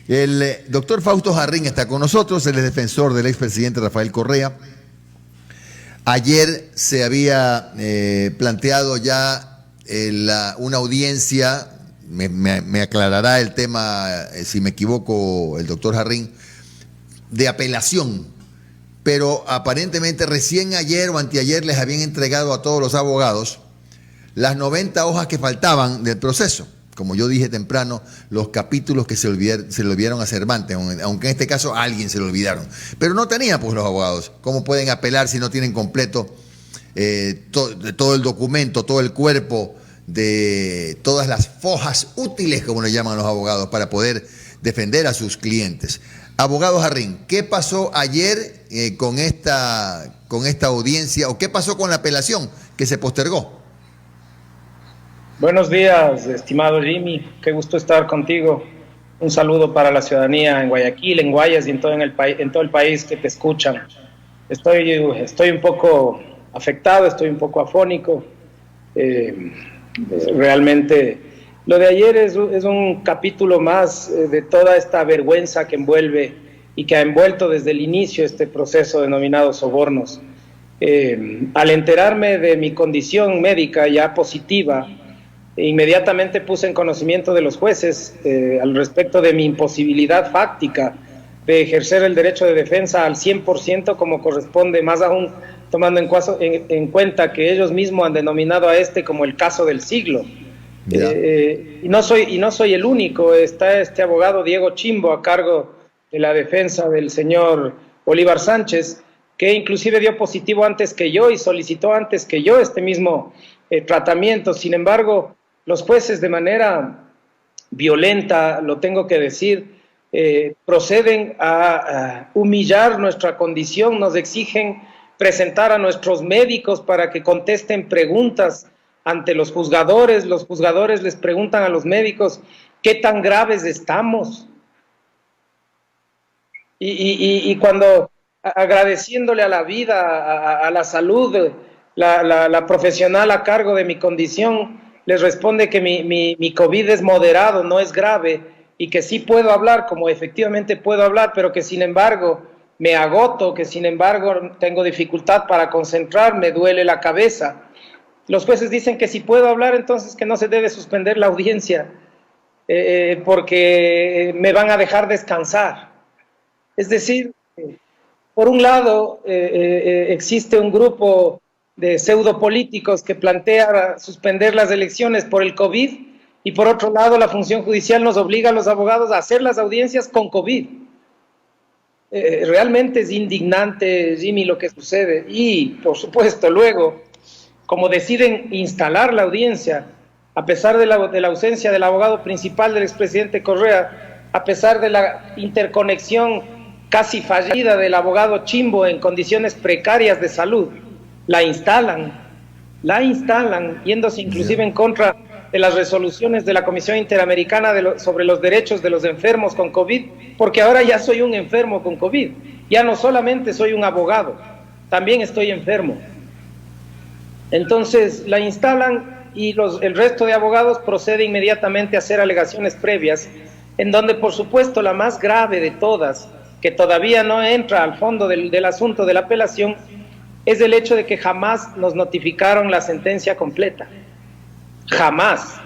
El doctor Fausto Jarrín está con nosotros, él es defensor del expresidente Rafael Correa. Ayer se había planteado ya una audiencia, me aclarará el tema, si me equivoco, el doctor Jarrín, de apelación, pero aparentemente recién ayer o anteayer les habían entregado a todos los abogados las 90 hojas que faltaban del proceso. Como yo dije temprano, los capítulos que se le olvidaron a Cervantes, aunque en este caso a alguien se le olvidaron. Pero no tenían pues los abogados. ¿Cómo pueden apelar si no tienen completo todo el documento, todo el cuerpo de todas las fojas útiles, como le llaman los abogados, para poder defender a sus clientes? Abogado Jarrín, ¿qué pasó ayer con esta audiencia o qué pasó con la apelación que se postergó? Buenos días, estimado Jimmy, qué gusto estar contigo. Un saludo para la ciudadanía en Guayaquil, en Guayas y en todo el país que te escuchan. Estoy un poco afectado, estoy un poco afónico. Realmente lo de ayer es un capítulo más de toda esta vergüenza que envuelve y que ha envuelto desde el inicio este proceso denominado sobornos. Al enterarme de mi condición médica ya positiva, inmediatamente puse en conocimiento de los jueces al respecto de mi imposibilidad fáctica de ejercer el derecho de defensa al 100% como corresponde, más aún tomando en cuenta que ellos mismos han denominado a este como el caso del siglo. Y no soy el único, está este abogado Diego Chimbo a cargo de la defensa del señor Bolívar Sánchez, que inclusive dio positivo antes que yo y solicitó antes que yo este mismo tratamiento. Sin embargo, los jueces de manera violenta, lo tengo que decir, proceden a humillar nuestra condición, nos exigen presentar a nuestros médicos para que contesten preguntas ante los juzgadores les preguntan a los médicos qué tan graves estamos. Y cuando agradeciéndole a la vida, a la salud, la profesional a cargo de mi condición, les responde que mi COVID es moderado, no es grave, y que sí puedo hablar, como efectivamente puedo hablar, pero que sin embargo me agoto, que sin embargo tengo dificultad para concentrarme, duele la cabeza. Los jueces dicen que si puedo hablar, entonces que no se debe suspender la audiencia, porque me van a dejar descansar. Es decir, por un lado, existe un grupo de pseudopolíticos que plantea suspender las elecciones por el COVID, y por otro lado la función judicial nos obliga a los abogados a hacer las audiencias con COVID. Realmente es indignante, Jimmy, lo que sucede. Y por supuesto luego, como deciden instalar la audiencia, a pesar de la ausencia del abogado principal del expresidente Correa, a pesar de la interconexión casi fallida del abogado Chimbo en condiciones precarias de salud, la instalan, yéndose inclusive en contra de las resoluciones de la Comisión Interamericana sobre los derechos de los enfermos con COVID, porque ahora ya soy un enfermo con COVID, ya no solamente soy un abogado, también estoy enfermo. Entonces la instalan y el resto de abogados procede inmediatamente a hacer alegaciones previas, en donde por supuesto la más grave de todas, que todavía no entra al fondo del asunto de la apelación, es el hecho de que jamás nos notificaron la sentencia completa. Jamás.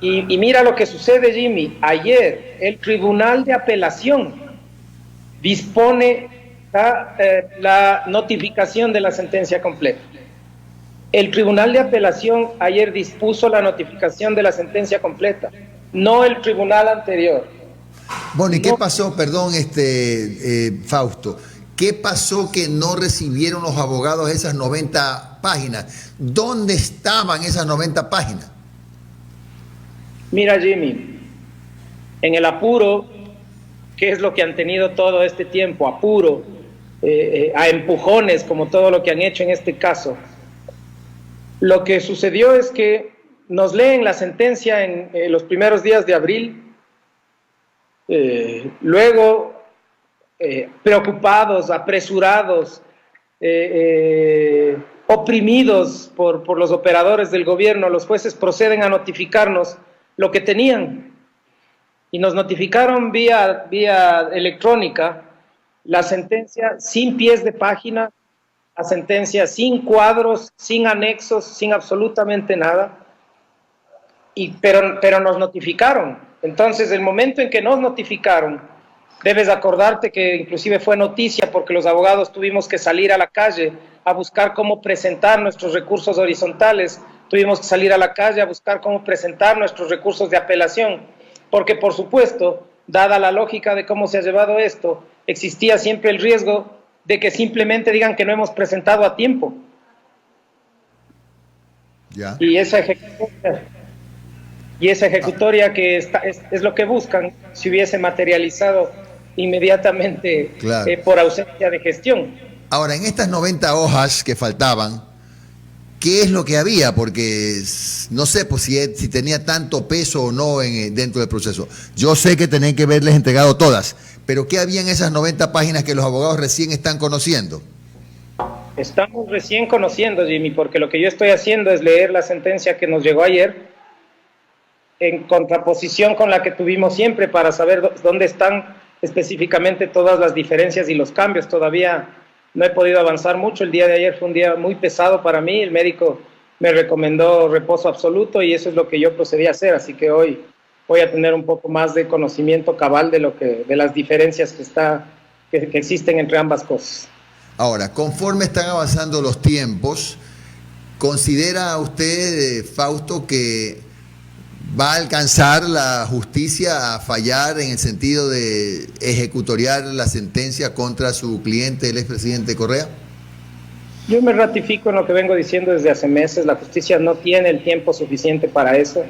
Y mira lo que sucede, Jimmy. Ayer el Tribunal de Apelación dispone la notificación de la sentencia completa. El Tribunal de Apelación ayer dispuso la notificación de la sentencia completa, no el tribunal anterior. Bueno, ¿y qué pasó, perdón, Fausto? ¿Qué pasó que no recibieron los abogados esas 90 páginas? ¿Dónde estaban esas 90 páginas? Mira, Jimmy, en el apuro, ¿qué es lo que han tenido todo este tiempo? Apuro, a empujones, como todo lo que han hecho en este caso. Lo que sucedió es que nos leen la sentencia en los primeros días de abril, luego preocupados, apresurados, oprimidos por los operadores del gobierno, los jueces proceden a notificarnos lo que tenían. Y nos notificaron vía electrónica la sentencia sin pies de página, la sentencia sin cuadros, sin anexos, sin absolutamente nada. Pero nos notificaron. Entonces, el momento en que nos notificaron, debes acordarte que inclusive fue noticia porque los abogados tuvimos que salir a la calle a buscar cómo presentar nuestros recursos horizontales, tuvimos que salir a la calle a buscar cómo presentar nuestros recursos de apelación, porque por supuesto, dada la lógica de cómo se ha llevado esto, existía siempre el riesgo de que simplemente digan que no hemos presentado a tiempo. Ya. Y esa ejecutoria que es lo que buscan, si hubiese materializado inmediatamente, claro, por ausencia de gestión. Ahora, en estas 90 hojas que faltaban, ¿qué es lo que había? Porque no sé pues, si tenía tanto peso o no dentro del proceso. Yo sé que tenían que haberles entregado todas, pero ¿qué había en esas 90 páginas que los abogados recién están conociendo? Estamos recién conociendo, Jimmy, porque lo que yo estoy haciendo es leer la sentencia que nos llegó ayer, en contraposición con la que tuvimos siempre, para saber dónde están específicamente todas las diferencias y los cambios. Todavía no he podido avanzar mucho. El día de ayer fue un día muy pesado para mí. El médico me recomendó reposo absoluto y eso es lo que yo procedí a hacer. Así que hoy voy a tener un poco más de conocimiento cabal de las diferencias que existen entre ambas cosas. Ahora, conforme están avanzando los tiempos, ¿considera usted, Fausto, que va a alcanzar la justicia a fallar en el sentido de ejecutoriar la sentencia contra su cliente, el expresidente Correa? Yo me ratifico en lo que vengo diciendo desde hace meses. La justicia no tiene el tiempo suficiente para eso.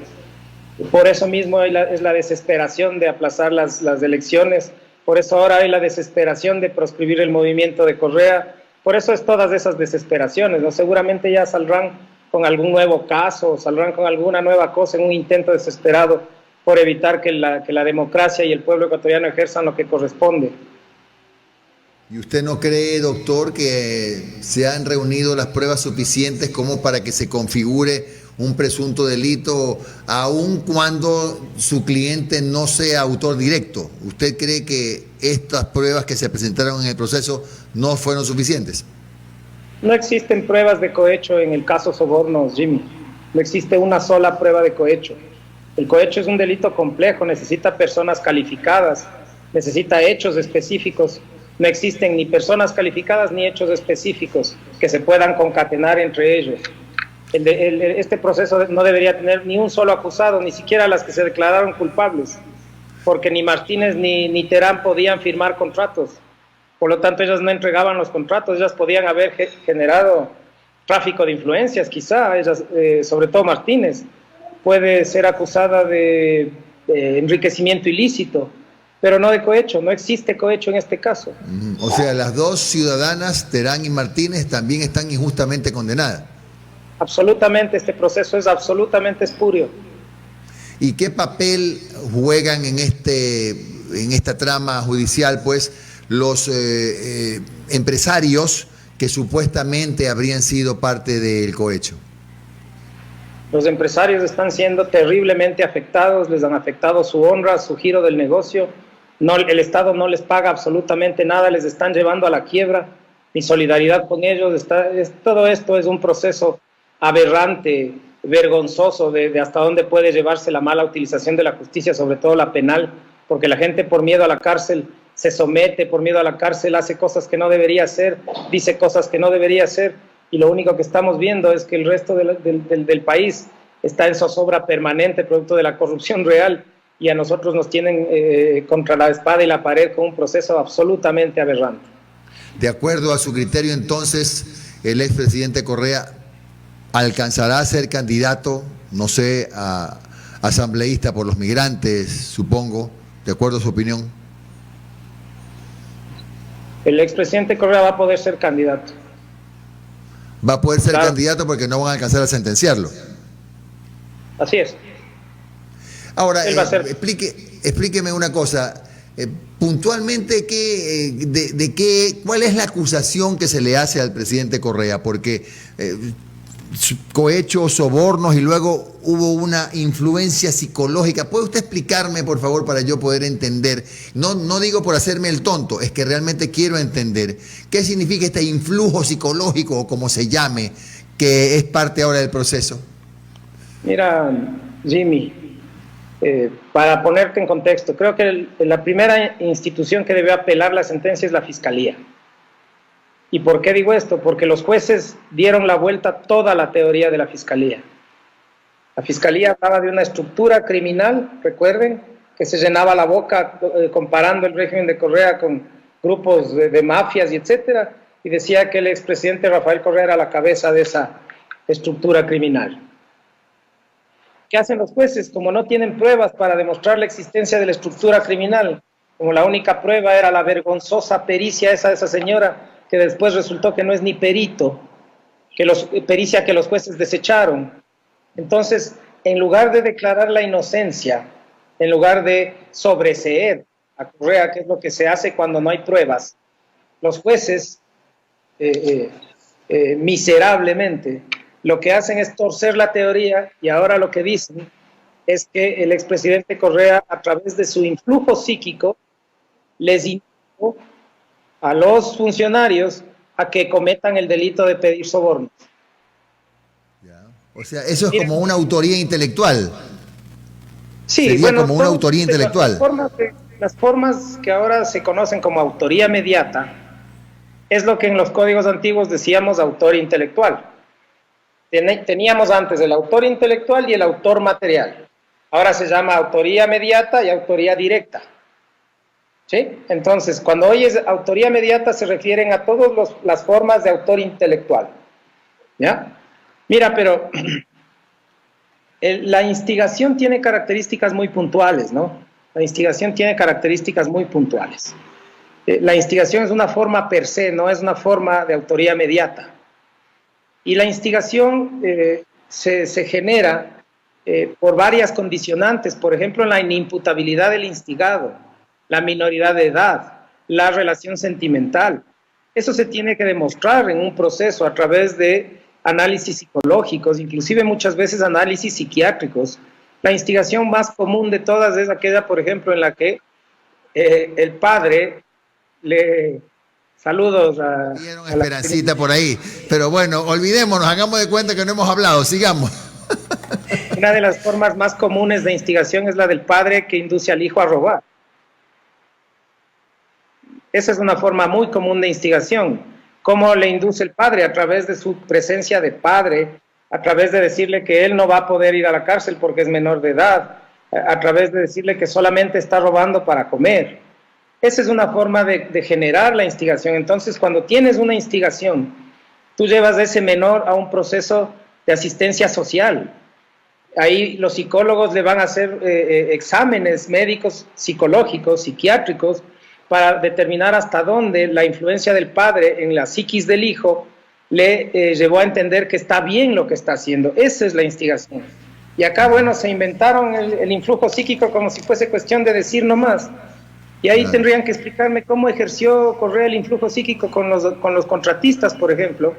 Por eso mismo es la desesperación de aplazar las elecciones. Por eso ahora hay la desesperación de proscribir el movimiento de Correa. Por eso es todas esas desesperaciones, ¿no? Seguramente ya saldrán con algún nuevo caso, saldrán con alguna nueva cosa en un intento desesperado por evitar que la democracia y el pueblo ecuatoriano ejerzan lo que corresponde. ¿Y usted no cree, doctor, que se han reunido las pruebas suficientes como para que se configure un presunto delito, aun cuando su cliente no sea autor directo? ¿Usted cree que estas pruebas que se presentaron en el proceso no fueron suficientes? No existen pruebas de cohecho en el caso Sobornos, Jimmy. No existe una sola prueba de cohecho. El cohecho es un delito complejo, necesita personas calificadas, necesita hechos específicos. No existen ni personas calificadas ni hechos específicos que se puedan concatenar entre ellos. Este proceso no debería tener ni un solo acusado, ni siquiera las que se declararon culpables, porque ni Martínez ni Terán podían firmar contratos. Por lo tanto, ellas no entregaban los contratos. Ellas podían haber generado tráfico de influencias, quizá. Ellas, sobre todo Martínez, puede ser acusada de enriquecimiento ilícito, pero no de cohecho. No existe cohecho en este caso. O sea, las dos ciudadanas, Terán y Martínez, también están injustamente condenadas. Absolutamente, este proceso es absolutamente espurio. ¿Y qué papel juegan en esta trama judicial, pues, los empresarios que supuestamente habrían sido parte del cohecho? Los empresarios están siendo terriblemente afectados, les han afectado su honra, su giro del negocio. No, el Estado no les paga absolutamente nada, les están llevando a la quiebra. Mi solidaridad con ellos, todo esto es un proceso aberrante, vergonzoso de hasta dónde puede llevarse la mala utilización de la justicia, sobre todo la penal, porque la gente por miedo a la cárcel se somete, por miedo a la cárcel hace cosas que no debería hacer, dice cosas que no debería hacer, y lo único que estamos viendo es que el resto del país está en zozobra permanente producto de la corrupción real, y a nosotros nos tienen contra la espada y la pared con un proceso absolutamente aberrante. De acuerdo a su criterio, entonces, el expresidente Correa alcanzará a ser candidato, no sé, a asambleísta por los migrantes, supongo, de acuerdo a su opinión. El expresidente Correa va a poder ser candidato. Va a poder ser candidato porque no van a alcanzar a sentenciarlo. Así es. Ahora, explíqueme una cosa. puntualmente, ¿cuál es la acusación que se le hace al presidente Correa? Porque cohechos, sobornos y luego hubo una influencia psicológica. ¿Puede usted explicarme, por favor, para yo poder entender? No digo por hacerme el tonto, es que realmente quiero entender qué significa este influjo psicológico, o como se llame, que es parte ahora del proceso. Mira, Jimmy, para ponerte en contexto, creo que la primera institución que debe apelar la sentencia es la Fiscalía. ¿Y por qué digo esto? Porque los jueces dieron la vuelta a toda la teoría de la Fiscalía. La Fiscalía hablaba de una estructura criminal, recuerden, que se llenaba la boca comparando el régimen de Correa con grupos de mafias y etcétera, y decía que el expresidente Rafael Correa era la cabeza de esa estructura criminal. ¿Qué hacen los jueces? Como no tienen pruebas para demostrar la existencia de la estructura criminal, como la única prueba era la vergonzosa pericia de esa señora, que después resultó que no es ni perito, pericia que los jueces desecharon. Entonces, en lugar de declarar la inocencia, en lugar de sobreseer a Correa, que es lo que se hace cuando no hay pruebas, los jueces, miserablemente, lo que hacen es torcer la teoría, y ahora lo que dicen es que el expresidente Correa, a través de su influjo psíquico, les indicó a los funcionarios a que cometan el delito de pedir sobornos. O sea, eso es como una autoría intelectual. Sí, sería bueno, como una autoría intelectual. Las formas que ahora se conocen como autoría mediata es lo que en los códigos antiguos decíamos autor intelectual. Teníamos antes el autor intelectual y el autor material. Ahora se llama autoría mediata y autoría directa. ¿Sí? Entonces, cuando oyes autoría mediata se refieren a todas las formas de autor intelectual. ¿Ya? Mira, pero la instigación tiene características muy puntuales, ¿no? La instigación tiene características muy puntuales. La instigación es una forma per se, no es una forma de autoría mediata. Y la instigación se genera por varias condicionantes, por ejemplo, la inimputabilidad del instigado, la minoridad de edad, la relación sentimental. Eso se tiene que demostrar en un proceso a través de análisis psicológicos, inclusive muchas veces análisis psiquiátricos. La instigación más común de todas es aquella, por ejemplo, en la que el padre le... Saludos a... Dieron Esperancita por ahí, pero bueno, olvidémonos, hagamos de cuenta que no hemos hablado, sigamos. Una de las formas más comunes de instigación es la del padre que induce al hijo a robar. Esa es una forma muy común de instigación. ¿Cómo le induce el padre? A través de su presencia de padre, a través de decirle que él no va a poder ir a la cárcel porque es menor de edad, a través de decirle que solamente está robando para comer. Esa es una forma de generar la instigación. Entonces, cuando tienes una instigación, tú llevas a ese menor a un proceso de asistencia social. Ahí los psicólogos le van a hacer exámenes médicos, psicológicos, psiquiátricos, para determinar hasta dónde la influencia del padre en la psiquis del hijo le llevó a entender que está bien lo que está haciendo. Esa es la instigación. Y acá, bueno, se inventaron el influjo psíquico como si fuese cuestión de decir nomás. Y ahí tendrían que explicarme cómo ejerció Correa el influjo psíquico con los contratistas, por ejemplo.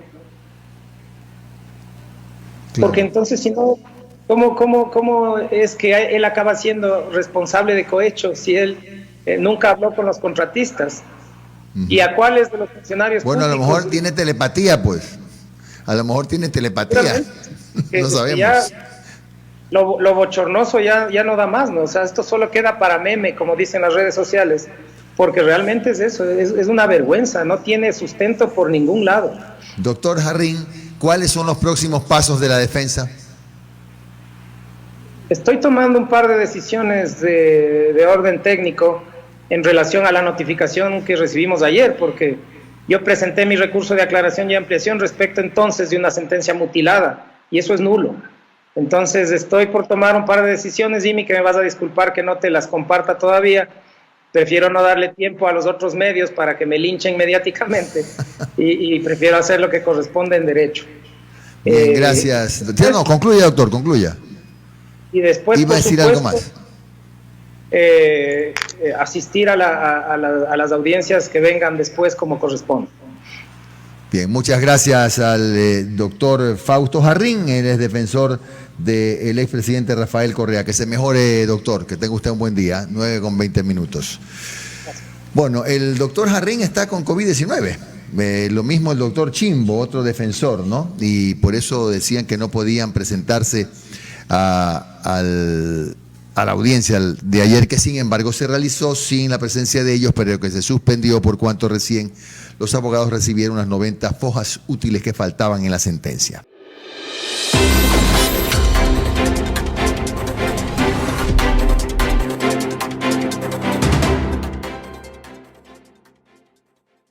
Claro. Porque entonces, si no, ¿cómo es que él acaba siendo responsable de cohecho si él nunca habló con los contratistas? ¿Y a cuáles de los funcionarios públicos? A lo mejor tiene telepatía, pues. A lo mejor tiene telepatía. No sabemos. Ya, lo bochornoso ya no da más, ¿no? O sea, esto solo queda para meme, como dicen las redes sociales, porque realmente es eso, es una vergüenza, no tiene sustento por ningún lado. Doctor Jarrín, ¿cuáles son los próximos pasos de la defensa? Estoy tomando un par de decisiones de orden técnico en relación a la notificación que recibimos ayer, porque yo presenté mi recurso de aclaración y ampliación respecto entonces de una sentencia mutilada, y eso es nulo. Entonces estoy por tomar un par de decisiones, Jimmy, que me vas a disculpar que no te las comparta todavía. Prefiero no darle tiempo a los otros medios para que me linchen mediáticamente y prefiero hacer lo que corresponde en derecho. Bien, gracias. No, concluya, doctor, concluya. Y después, iba a decir algo más. asistir a las audiencias que vengan después como corresponde. Bien, muchas gracias al doctor Fausto Jarrín, él es defensor del expresidente Rafael Correa. Que se mejore, doctor, que tenga usted un buen día, 9:20. Bueno, el doctor Jarrín está con COVID-19. Lo mismo el doctor Chimbo, otro defensor, ¿no? Y por eso decían que no podían presentarse a la audiencia de ayer, que sin embargo se realizó sin la presencia de ellos, pero que se suspendió por cuanto recién los abogados recibieron unas 90 hojas útiles que faltaban en la sentencia.